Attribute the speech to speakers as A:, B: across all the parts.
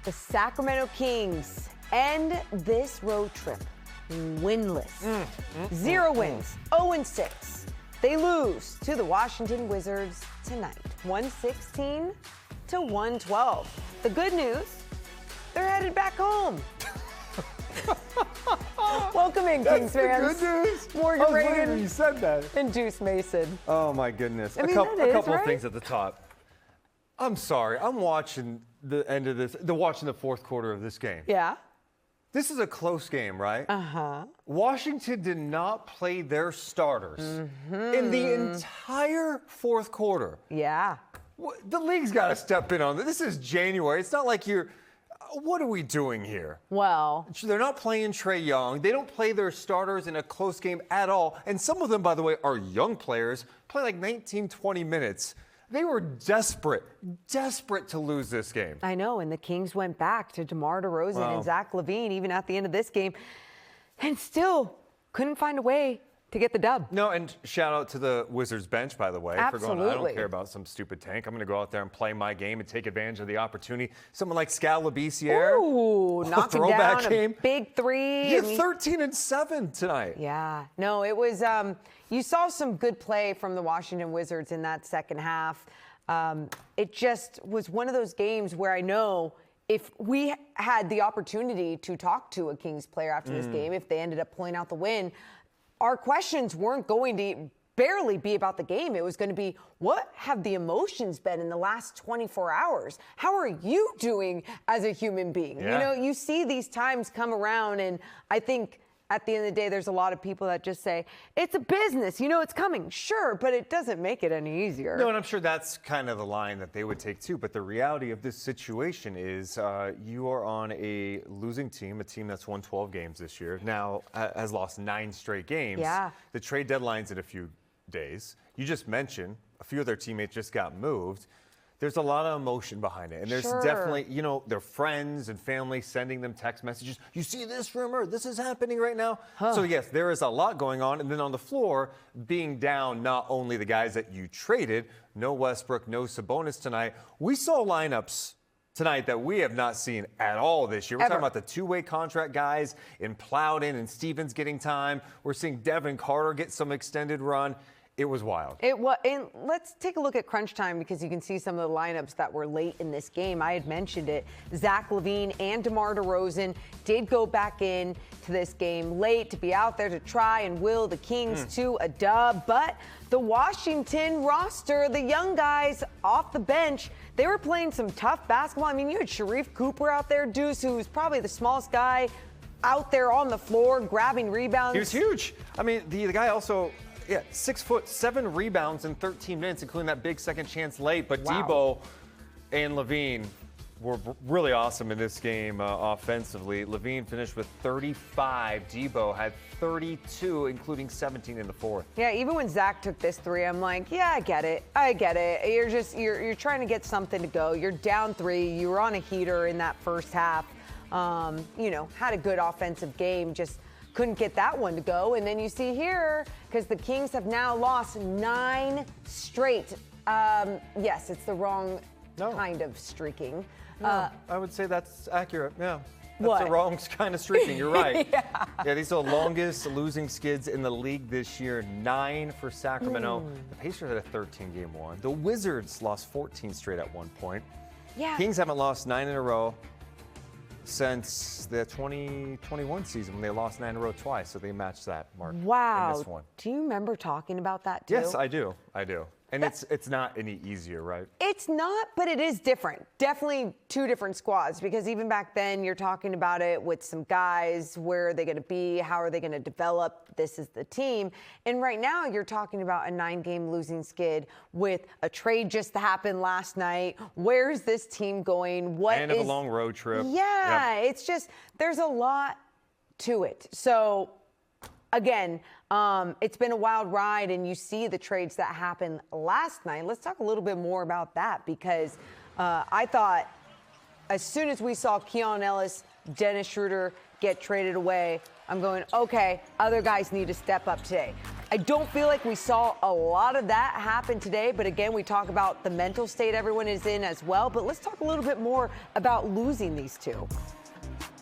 A: The Sacramento Kings end this road trip winless. 0 wins, 0-6. They lose to the Washington Wizards tonight, 116-112. The good news, they're headed back home. Welcome in, Kings fans.
B: Good news.
A: Morgan Ragan.
B: You said that.
A: And Deuce Mason.
B: Oh my goodness.
A: I mean,
B: a couple
A: right?
B: of things at the top. I'm sorry. I'm watching the end of this. Watching the fourth quarter of this game.
A: Yeah.
B: This is a close game, right? Washington did not play their starters in the entire fourth quarter.
A: Yeah.
B: The league's got to step in on this. This is January. It's not like you're. What are we doing here?
A: Well,
B: they're not playing Trae Young. They don't play their starters in a close game at all. And some of them, by the way, are young players, play like 19, 20 minutes. They were desperate to lose this game.
A: I know, and the Kings went back to DeMar DeRozan and Zach LaVine even at the end of this game and still couldn't find a way to get the dub.
B: No, and shout out to the Wizards bench, by the way, for going, I don't care about some stupid tank. I'm going to go out there and play my game and take advantage of the opportunity. Someone like Scal LaVine.
A: Ooh, knocking down a big three.
B: You're 13-7 tonight.
A: Yeah. No, it was, you saw some good play from the Washington Wizards in that second half. It just was one of those games where I know if we had the opportunity to talk to a Kings player after this game, if they ended up pulling out the win, our questions weren't going to barely be about the game. It was going to be, what have the emotions been in the last 24 hours? How are you doing as a human being?
B: Yeah.
A: You know, you see these times come around, and I think at the end of the day, there's a lot of people that just say, it's a business, you know, it's coming. Sure, but it doesn't make it any easier.
B: No, and I'm sure that's kind of the line that they would take too. But the reality of this situation is you are on a losing team, a team that's won 12 games this year, now has lost 9 straight games.
A: Yeah.
B: The trade deadline's in a few days. You just mentioned a few of their teammates just got moved. There's a lot of emotion behind it. And there's definitely, you know, their friends and family sending them text messages. You see this rumor? This is happening right now. So, yes, there is a lot going on. And then on the floor, being down not only the guys that you traded, no Westbrook, no Sabonis tonight. We saw lineups tonight that we have not seen at all this year. We're talking about the two-way contract guys in Plowden and Stevens getting time. We're seeing Devin Carter get some extended run. It was wild.
A: It was, and let's take a look at crunch time because you can see some of the lineups that were late in this game. I had mentioned it. Zach LaVine and DeMar DeRozan did go back in to this game late to be out there to try and will the Kings to a dub. But the Washington roster, the young guys off the bench, they were playing some tough basketball. I mean, you had Sharif Cooper out there, Deuce, who's probably the smallest guy out there on the floor grabbing rebounds.
B: He was huge. I mean, the guy also... Yeah, 6 foot, 7 rebounds in 13 minutes, including that big second chance late. But Debo and LaVine were really awesome in this game offensively. LaVine finished with 35. Debo had 32, including 17 in the fourth.
A: Yeah, even when Zach took this three, I'm like, yeah, I get it. You're trying to get something to go. You're down 3. You were on a heater in that first half. You know, had a good offensive game. Just couldn't get that one to go. And then you see here, because the Kings have now lost 9 straight. Yes, it's the wrong kind of streaking.
B: No, I would say that's accurate, yeah. That's the wrong kind of streaking, you're right. Yeah, these are the longest losing skids in the league this year, 9 for Sacramento. The Pacers had a 13-game one. The Wizards lost 14 straight at one point.
A: Yeah.
B: Kings haven't lost 9 in a row since the 2021 season when they lost 9 in a row twice, so they matched that mark in this one.
A: Do you remember talking about that too?
B: Yes, I do. And it's not any easier, right?
A: It's not, but it is different. Definitely 2 different squads, because even back then you're talking about it with some guys. Where are they going to be? How are they going to develop? This is the team. And right now you're talking about a 9-game losing skid with a trade just happened last night. Where's this team going?
B: End of a long road trip.
A: Yeah, it's just, there's a lot to it. So again, it's been a wild ride, and you see the trades that happened last night. Let's talk a little bit more about that, because I thought as soon as we saw Keon Ellis, Dennis Schroeder get traded away, I'm going, okay, other guys need to step up today. I don't feel like we saw a lot of that happen today, but again, we talk about the mental state everyone is in as well. But let's talk a little bit more about losing these two.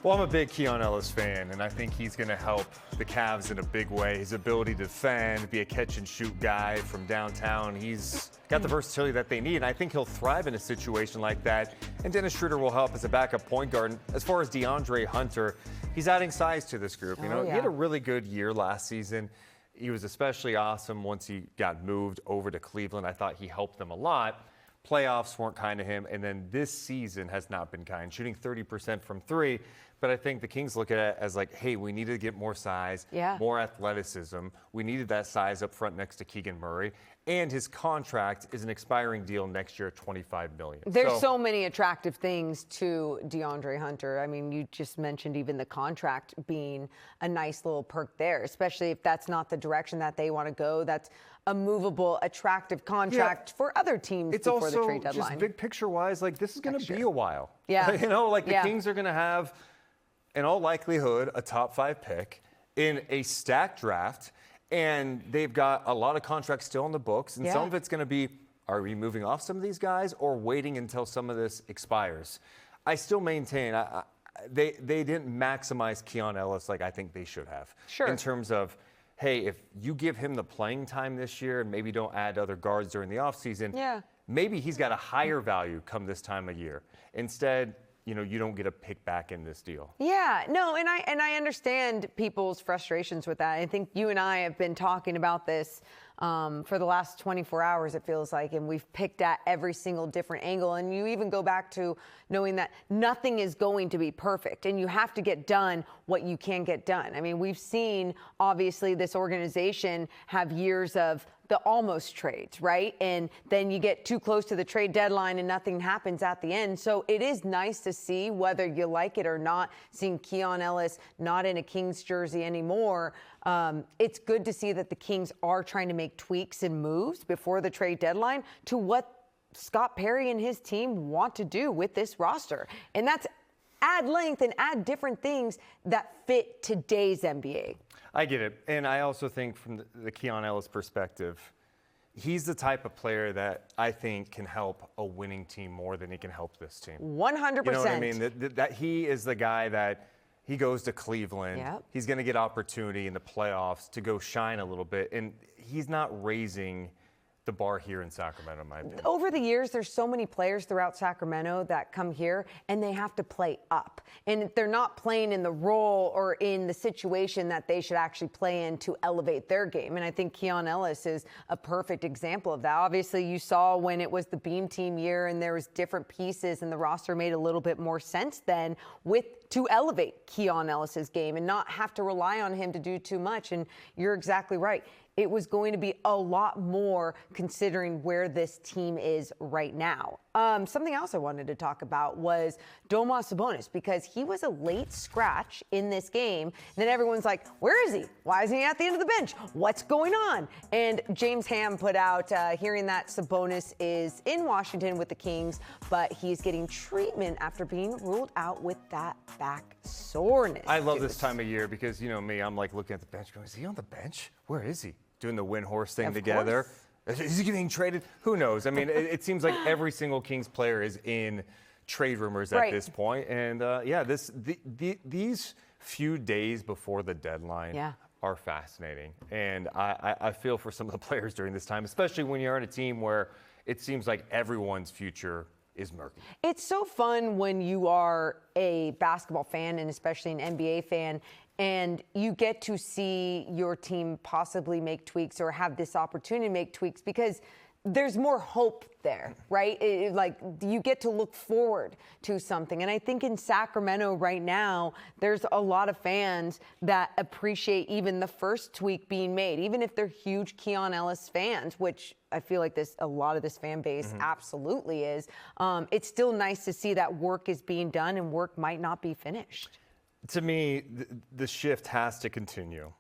B: Well, I'm a big Keon Ellis fan, and I think he's going to help the Cavs in a big way. His ability to defend, be a catch-and-shoot guy from downtown, he's got the versatility that they need, and I think he'll thrive in a situation like that. And Dennis Schroeder will help as a backup point guard. And as far as DeAndre Hunter, he's adding size to this group. He had a really good year last season. He was especially awesome once he got moved over to Cleveland. I thought he helped them a lot. Playoffs weren't kind to him, and then this season has not been kind, shooting 30% from three. But I think the Kings look at it as like, hey, we need to get more size, more athleticism. We needed that size up front next to Keegan Murray. And his contract is an expiring deal next year at $25 million.
A: There's so many attractive things to DeAndre Hunter. I mean, you just mentioned even the contract being a nice little perk there, especially if that's not the direction that they want to go. That's a movable, attractive contract for other teams before the trade deadline.
B: It's also just big picture-wise, like this is going to be a while.
A: Yeah.
B: The Kings are going to have, in all likelihood, a top 5 pick in a stacked draft. And they've got a lot of contracts still in the books. And some of it's going to be, are we moving off some of these guys or waiting until some of this expires? I still maintain they didn't maximize Keon Ellis like I think they should have.
A: Sure.
B: In terms of, hey, if you give him the playing time this year and maybe don't add other guards during the offseason, maybe he's got a higher value come this time of year. Instead, you don't get a pick back in this deal.
A: Yeah, no, and I understand people's frustrations with that. I think you and I have been talking about this for the last 24 hours, it feels like, and we've picked at every single different angle. And you even go back to knowing that nothing is going to be perfect, and you have to get done what you can get done. I mean, we've seen, obviously, this organization have years of the almost trades, right? And then you get too close to the trade deadline and nothing happens at the end. So it is nice to see, whether you like it or not, seeing Keon Ellis not in a Kings jersey anymore. It's good to see that the Kings are trying to make tweaks and moves before the trade deadline to what Scott Perry and his team want to do with this roster. And that's add length and add different things that fit today's NBA.
B: I get it. And I also think from the Keon Ellis perspective, he's the type of player that I think can help a winning team more than he can help this team.
A: 100%.
B: You know what I mean? That he is the guy that he goes to Cleveland. He's going to get opportunity in the playoffs to go shine a little bit. And he's not raising the bar here in Sacramento, in my opinion.
A: Over the years, there's so many players throughout Sacramento that come here and they have to play up. And they're not playing in the role or in the situation that they should actually play in to elevate their game. And I think Keon Ellis is a perfect example of that. Obviously, you saw when it was the Beam Team year and there was different pieces and the roster made a little bit more sense then to elevate Keon Ellis's game and not have to rely on him to do too much. And you're exactly right. It was going to be a lot more considering where this team is right now. Something else I wanted to talk about was Domas Sabonis, because he was a late scratch in this game. And then everyone's like, where is he? Why isn't he at the end of the bench? What's going on? And James Ham put out hearing that Sabonis is in Washington with the Kings, but he's getting treatment after being ruled out with that back soreness.
B: I love this time of year because, you know me, I'm like looking at the bench going, is he on the bench? Where is he? Doing the Windhorse thing together. Is he getting traded? Who knows? I mean, it seems like every single Kings player is in trade rumors at this point. And these few days before the deadline are fascinating. And I feel for some of the players during this time, especially when you're on a team where it seems like everyone's future is murky.
A: It's so fun when you are a basketball fan and especially an NBA fan, and you get to see your team possibly make tweaks or have this opportunity to make tweaks because there's more hope there, right? Like you get to look forward to something. And I think in Sacramento right now, there's a lot of fans that appreciate even the first tweak being made, even if they're huge Keon Ellis fans, which I feel like a lot of this fan base absolutely is. It's still nice to see that work is being done and work might not be finished.
B: To me, the shift has to continue.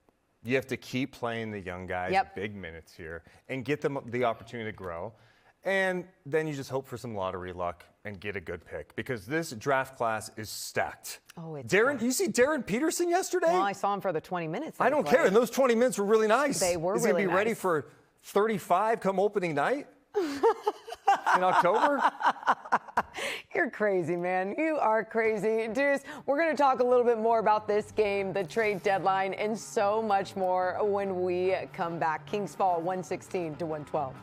B: You have to keep playing the young guys big minutes here and get them the opportunity to grow. And then you just hope for some lottery luck and get a good pick because this draft class is stacked.
A: Oh, it's
B: Darren,
A: fun.
B: You see Darren Peterson yesterday?
A: Well, I saw him for the 20 minutes.
B: I don't care. And those 20 minutes were really nice.
A: They were
B: Is
A: really
B: he going to be ready
A: nice.
B: for 35 come opening night in October?
A: You're crazy, man. You are crazy. Deuce, we're going to talk a little bit more about this game, the trade deadline, and so much more when we come back. Kings fall 116-112.